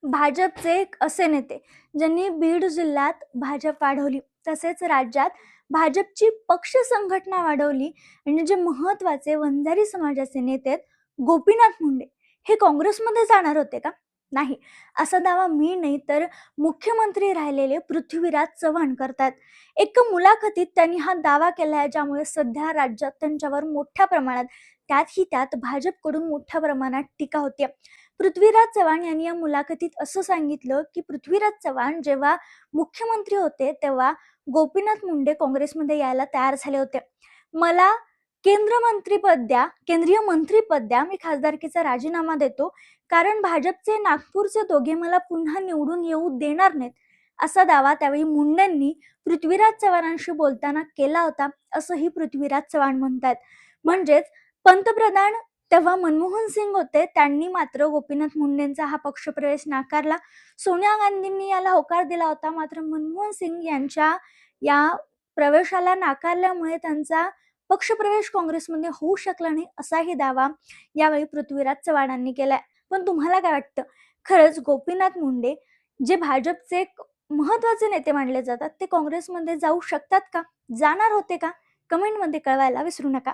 भाजपचे एक असे नेते ज्यांनी बीड जिल्ह्यात भाजप वाढवली, तसेच राज्यात भाजपची पक्ष संघटना वाढवली आणि जे महत्वाचे वंजारी समाजाचे नेते आहेत, गोपीनाथ मुंडे हे काँग्रेसमध्ये जाणार होते का? नाही, असा दावा मी नाही तर मुख्यमंत्री राहिलेले पृथ्वीराज चव्हाण करतात. एका मुलाखतीत त्यांनी हा दावा केला आहे, ज्यामुळे सध्या राज्यात त्यांच्यावर मोठ्या प्रमाणात त्यात भाजपकडून मोठ्या प्रमाणात टीका होते. पृथ्वीराज चव्हाण यांनी या मुलाखतीत असं सांगितलं की पृथ्वीराज चव्हाण जेव्हा मुख्यमंत्री होते तेव्हा गोपीनाथ मुंडे काँग्रेसमध्ये यायला तयार झाले होते. मला केंद्रीय मंत्रीपद द्या, मी खासदारकीचा राजीनामा देतो, कारण भाजपचे नागपूरचे दोघे मला पुन्हा निवडून येऊ देणार नाहीत, असा दावा त्यावेळी मुंडेंनी पृथ्वीराज चव्हाणांशी बोलताना केला होता, असंही पृथ्वीराज चव्हाण म्हणतात. म्हणजेच पंतप्रधान तेव्हा मनमोहन सिंग होते, त्यांनी मात्र गोपीनाथ मुंडेंचा हा पक्षप्रवेश नाकारला. सोनिया गांधींनी याला होकार दिला होता, मात्र मनमोहन सिंग यांच्या या प्रवेशाला नाकारल्यामुळे त्यांचा पक्षप्रवेश काँग्रेसमध्ये होऊ शकला नाही, असाही दावा यावेळी पृथ्वीराज चव्हाणांनी केलाय. पण तुम्हाला काय वाटतं, खरंच गोपीनाथ मुंडे जे भाजपचे एक महत्वाचे नेते मानले जातात, ते काँग्रेसमध्ये जाऊ शकतात का? जाणार होते का? कमेंटमध्ये कळवायला विसरू नका.